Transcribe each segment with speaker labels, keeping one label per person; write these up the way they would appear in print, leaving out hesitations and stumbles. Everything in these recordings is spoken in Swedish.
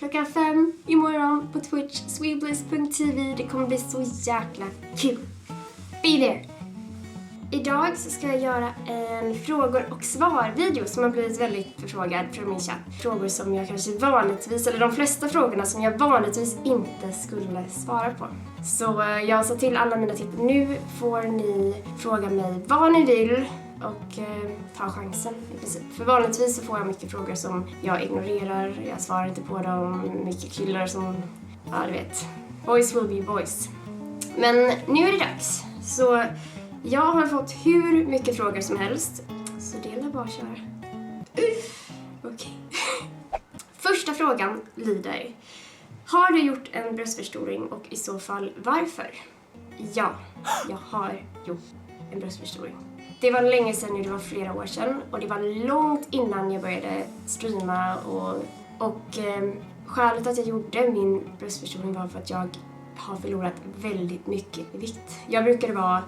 Speaker 1: klockan 5 imorgon på Twitch, sweetbliss.tv. Det kommer bli så jäkla kul. Be there! Idag så ska jag göra en frågor och svar-video som har blivit väldigt förfrågad från min chatt. Frågor som jag kanske vanligtvis, eller de flesta frågorna som jag vanligtvis inte skulle svara på. Så jag sa till alla mina tittare, nu får ni fråga mig vad ni vill och ta chansen i princip. För vanligtvis så får jag mycket frågor som jag ignorerar, jag svarar inte på dem, mycket killar som, ja du vet, boys will be boys. Men nu är det dags, så jag har fått hur mycket frågor som helst, så det är bara att köra. Okej. Första frågan lyder: har du gjort en bröstförstoring och i så fall varför? Ja, jag har gjort en bröstförstoring. Det var länge sedan, det var flera år sedan och det var långt innan jag började streama och skälet att jag gjorde min bröstförstoring var för att jag har förlorat väldigt mycket i vikt. Jag brukade vara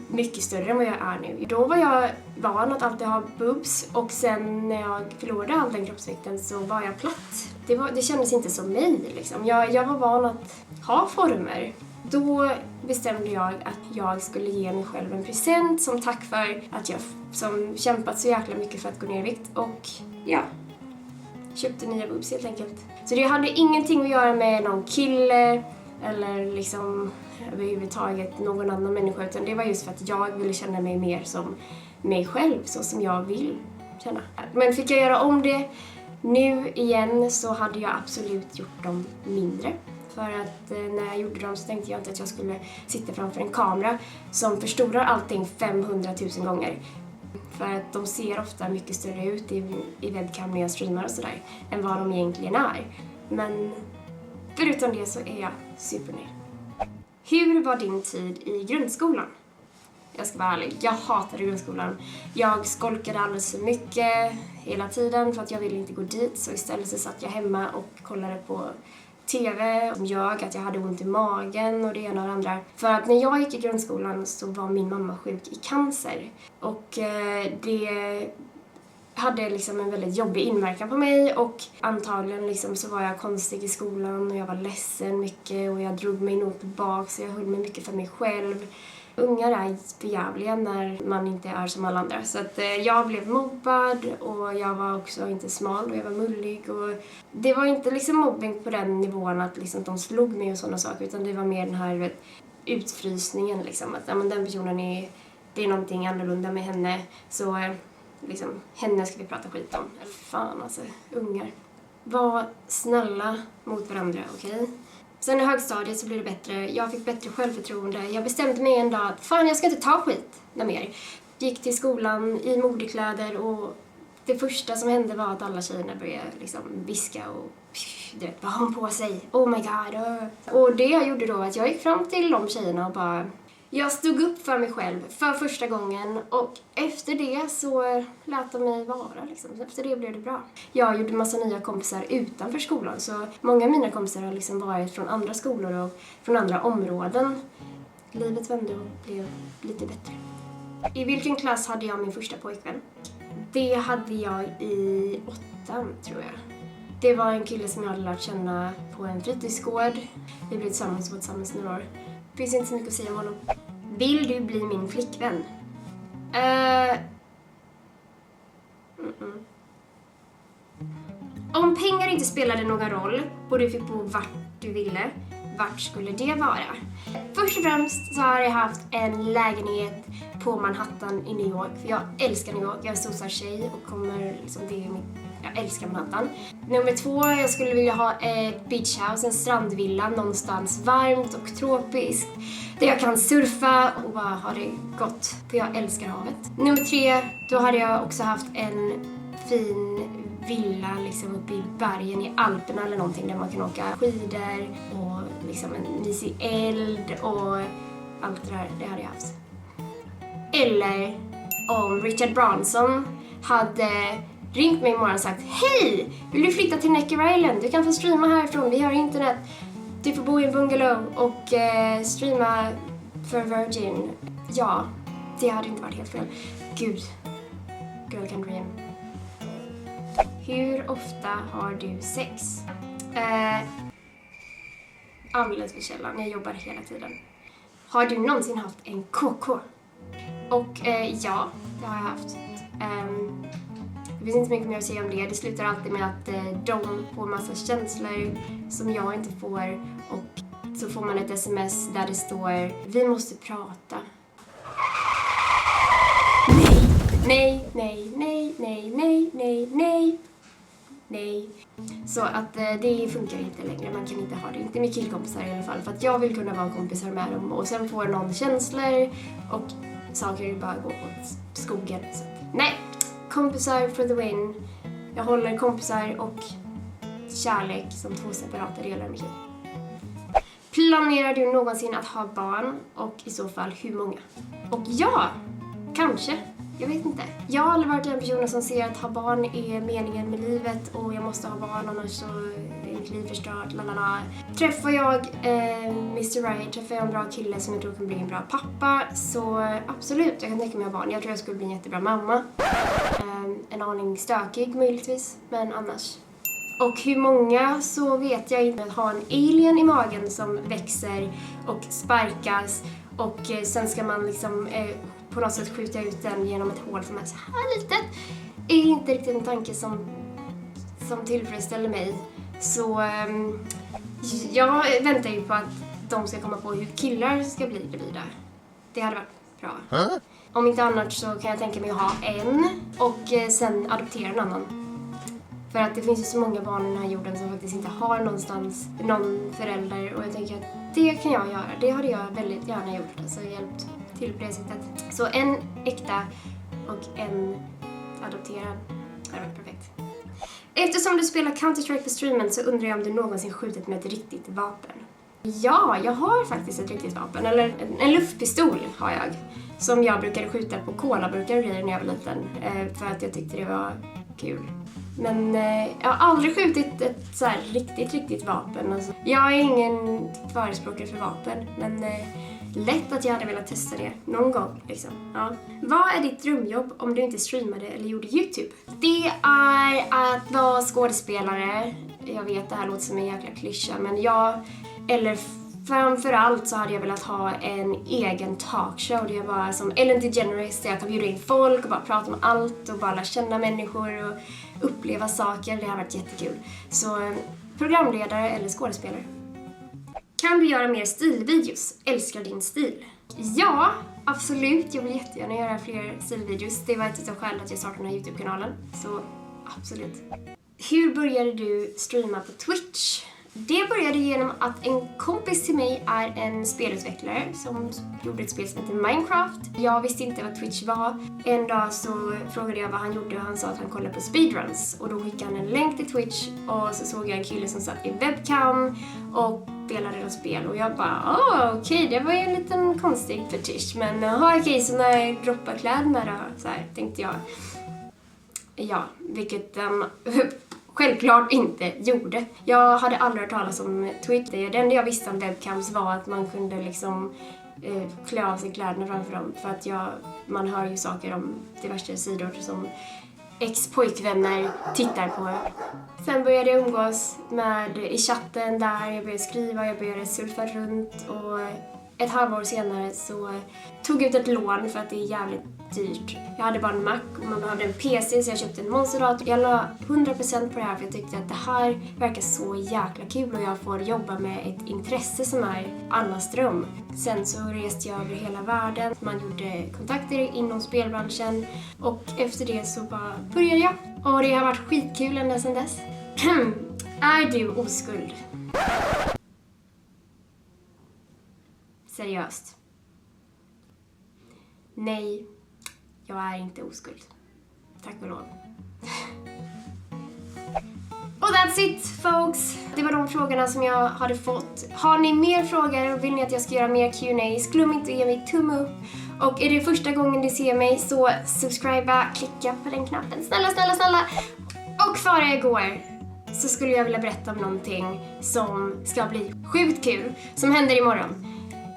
Speaker 1: mycket större än vad jag är nu. Då var jag van att alltid ha boobs och sen när jag förlorade all den kroppsvikten så var jag platt. Det kändes inte som mig liksom. Jag var van att ha former. Då bestämde jag att jag skulle ge mig själv en present som tack för att jag som kämpat så jäkla mycket för att gå ner i vikt och ja, köpte nya boobs helt enkelt. Så det hade ingenting att göra med någon kille eller liksom överhuvudtaget någon annan människa, utan det var just för att jag ville känna mig mer som mig själv, så som jag vill känna. Men fick jag göra om det nu igen så hade jag absolut gjort dem mindre. För att när jag gjorde dem så tänkte jag inte att jag skulle sitta framför en kamera som förstorar allting 500 000 gånger. För att de ser ofta mycket större ut i webcam när jag streamar och sådär än vad de egentligen är. Men förutom det så är jag supernöjd. Hur var din tid i grundskolan? Jag ska vara ärlig, jag hatade grundskolan. Jag skolkade alldeles för mycket hela tiden för att jag ville inte gå dit. Så istället så satt jag hemma och kollade på TV som att jag hade ont i magen och det ena och det andra. För att när jag gick i grundskolan så var min mamma sjuk i cancer. Och det hade liksom en väldigt jobbig inverkan på mig och antagligen liksom så var jag konstig i skolan och jag var ledsen mycket och jag drog mig nog tillbaka så jag höll mig mycket för mig själv. Ungar är förjävliga när man inte är som alla andra. Så att jag blev mobbad och jag var också inte smal och jag var mullig. Och det var inte liksom mobbing på den nivån att liksom de slog mig och sådana saker, utan det var mer den här utfrysningen liksom. Att ja, men den personen det är någonting annorlunda med henne, så liksom, henne ska vi prata skit om. Fan alltså, ungar. Var snälla mot varandra, okej? Sen i högstadiet så blev det bättre. Jag fick bättre självförtroende. Jag bestämde mig en dag att fan, jag ska inte ta skit mer. Gick till skolan i modekläder och det första som hände var att alla tjejerna började liksom viska och du vet, vad har hon på sig? Oh my god. Och det jag gjorde då var att jag gick fram till de tjejerna och bara... Jag stod upp för mig själv för första gången och efter det så lät de mig vara liksom. Efter det blev det bra. Jag gjorde massa nya kompisar utanför skolan, så många av mina kompisar har liksom varit från andra skolor och från andra områden. Livet vände och blev lite bättre. I vilken klass hade jag min första pojkvän? Det hade jag i 8:an tror jag. Det var en kille som jag hade lärt känna på en fritidsgård. Vi blev tillsammans och var tillsammans några år. Det finns inte så mycket att säga om honom. Vill du bli min flickvän? Om pengar inte spelade någon roll och du fick bo vart du ville, vart skulle det vara? Först och främst så har jag haft en lägenhet på Manhattan i New York. För jag älskar New York, jag är storstadstjej och kommer liksom, jag älskar Manhattan. Nummer 2, jag skulle vilja ha ett beachhouse, en strandvilla någonstans varmt och tropiskt. Där jag kan surfa och bara ha det gott, för jag älskar havet. Nummer 3, då hade jag också haft en fin villa liksom uppe i bergen i Alperna eller någonting där man kan åka skidor och liksom en mysig eld och allt det där, det hade jag haft. Eller om Richard Branson hade ringt mig imorgon och sagt: hej, vill du flytta till Necker Island? Du kan få streama härifrån, vi har internet. Du får bo i en bungalow och streama för Virgin. Ja, det hade inte varit helt fel. Gud, girl can dream. Hur ofta har du sex? Alldeles för sällan. Jag jobbar hela tiden. Har du någonsin haft en KK? Och ja, det har jag haft. Det finns inte mycket mer att säga om det. Det slutar alltid med att de får massa känslor som jag inte får. Och så får man ett sms där det står: vi måste prata. Nej, nej, nej, nej, nej, nej, nej. Nej. Så att det funkar inte längre. Man kan inte ha det. Inte med killkompisar i alla fall. För att jag vill kunna vara kompisar med dem. Och sen får någon känslor. Och saker bara gå åt skogen. Så. Nej. Kompisar for the win. Jag håller kompisar och kärlek som 2 separata delar med mig. Planerar du någonsin att ha barn? Och i så fall hur många? Och ja, kanske. Jag vet inte. Jag har aldrig varit den personen som ser att ha barn är meningen med livet och jag måste ha barn annars så är mitt liv förstört. Lalala. Träffar jag Mr. Right, träffar jag en bra kille som jag tror kan bli en bra pappa, så absolut, jag kan tänka mig att ha barn. Jag tror jag skulle bli en jättebra mamma. En aning stökig möjligtvis, men annars. Och hur många så vet jag inte. Att ha en alien i magen som växer och sparkas och sen ska man liksom på något sätt skjuta ut den genom ett hål som är så här litet, är inte riktigt en tanke som tillfredsställer mig. Så jag väntar ju på att de ska komma på hur killar ska bli gravida. Det hade varit bra. Om inte annat så kan jag tänka mig att ha en och sen adoptera en annan. För att det finns ju så många barn i den här jorden som faktiskt inte har någon förälder. Och jag tänker att det kan jag göra. Det hade jag väldigt gärna gjort. Alltså hjälpt till på det sättet. Så en äkta och en adopterad hade varit perfekt. Eftersom du spelar Counter-Strike på streamen så undrar jag om du någonsin skjutit med ett riktigt vapen. Ja, jag har faktiskt ett riktigt vapen. Eller en luftpistol har jag. Som jag brukade skjuta på colaburkar och grejer när jag var liten. För att jag tyckte det var kul. Men jag har aldrig skjutit ett så här riktigt vapen. Alltså, jag är ingen förespråkare för vapen. Men lätt att jag hade velat testa det någon gång. Liksom. Ja. Vad är ditt drömjobb om du inte streamade eller gjorde YouTube? Det är att vara skådespelare. Jag vet, det här låter som en jäkla klyscha. Men eller framförallt så hade jag velat ha en egen talkshow där jag bara som Ellen DeGeneres, där jag kan bjuda in folk och bara prata om allt och bara lära känna människor och uppleva saker. Det har varit jättekul. Så programledare eller skådespelare. Kan du göra mer stilvideos? Älskar din stil. Ja, absolut. Jag vill jättegärna göra fler stilvideos. Det var ett av skälen att jag startade den här YouTube-kanalen. Så absolut. Hur började du streama på Twitch? Det började genom att en kompis till mig är en spelutvecklare som gjorde ett spel som heter Minecraft. Jag visste inte vad Twitch var. En dag så frågade jag vad han gjorde och han sa att han kollade på speedruns. Och då skickade han en länk till Twitch och så såg jag en kille som satt i webcam och spelade något spel. Och jag bara, okej, det var ju en liten konstig fetisch. Men okej, så när droppar kläderna då? Så här, tänkte jag. Ja, vilket självklart inte gjorde. Jag hade aldrig hört talas om Twitch. Det enda jag visste om webcams var att man kunde liksom klä av sig kläderna framför dem. För att man hör ju saker om diverse sidor som ex-pojkvänner tittar på. Sen började jag umgås i chatten där. Jag började skriva, jag började surfa runt och ett halvår senare så tog jag ut ett lån för att det är jävligt dyrt. Jag hade bara en Mac och man behövde en PC så jag köpte en monsterdator. Jag la 100% på det här för jag tyckte att det här verkar så jäkla kul och jag får jobba med ett intresse som är allas dröm. Sen så reste jag över hela världen. Man gjorde kontakter inom spelbranschen och efter det så bara började jag. Och det har varit skitkul ända sedan dess. Är du oskuld? Seriöst. Nej, jag är inte oskuld. Tack och lov. Och that's it, folks. Det var de frågorna som jag hade fått. Har ni mer frågor och vill ni att jag ska göra mer Q&A, glöm inte att ge mig tumme upp. Och är det första gången ni ser mig så subscriba, klicka på den knappen. Snälla, snälla, snälla. Och före jag går så skulle jag vilja berätta om någonting som ska bli sjukt kul. Som händer imorgon.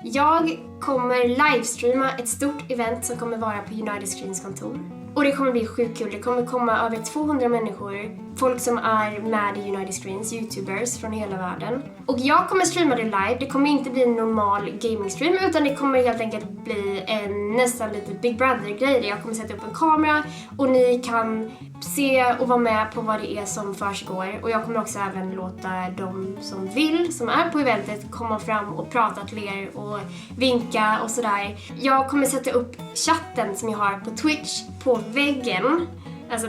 Speaker 1: Jag kommer livestreama ett stort event som kommer vara på United Screens kontor. Och det kommer bli sjukt kul. Det kommer komma över 200 människor folk som är med i United Screens, YouTubers från hela världen. Och jag kommer streama det live. Det kommer inte bli en normal gaming-stream, utan det kommer helt enkelt bli en nästan lite Big Brother-grej där jag kommer sätta upp en kamera och ni kan se och vara med på vad det är som försiggår. Och jag kommer också även låta de som vill, som är på eventet, komma fram och prata till er och vinka och sådär. Jag kommer sätta upp chatten som jag har på Twitch på väggen. Alltså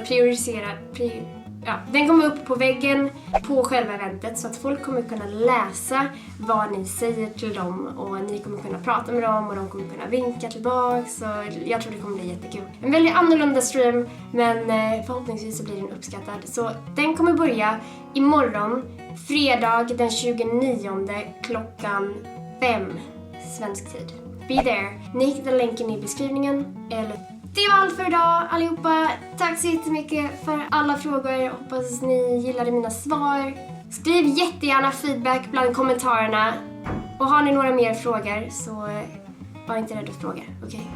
Speaker 1: den kommer upp på väggen på själva eventet så att folk kommer kunna läsa vad ni säger till dem och ni kommer kunna prata med dem och de kommer kunna vinka tillbaka, så jag tror det kommer bli jättekul. En väldigt annorlunda stream, men förhoppningsvis så blir den uppskattad. Så den kommer börja imorgon, fredag den 29 klockan 5 svensk tid. Be there. Ni hittar länken i beskrivningen eller... Det var allt för idag allihopa. Tack så jättemycket för alla frågor. Hoppas ni gillade mina svar. Skriv jättegärna feedback bland kommentarerna. Och har ni några mer frågor så var inte rädda att fråga. Okej?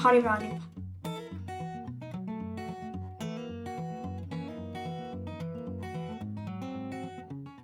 Speaker 1: Ha det bra allihopa.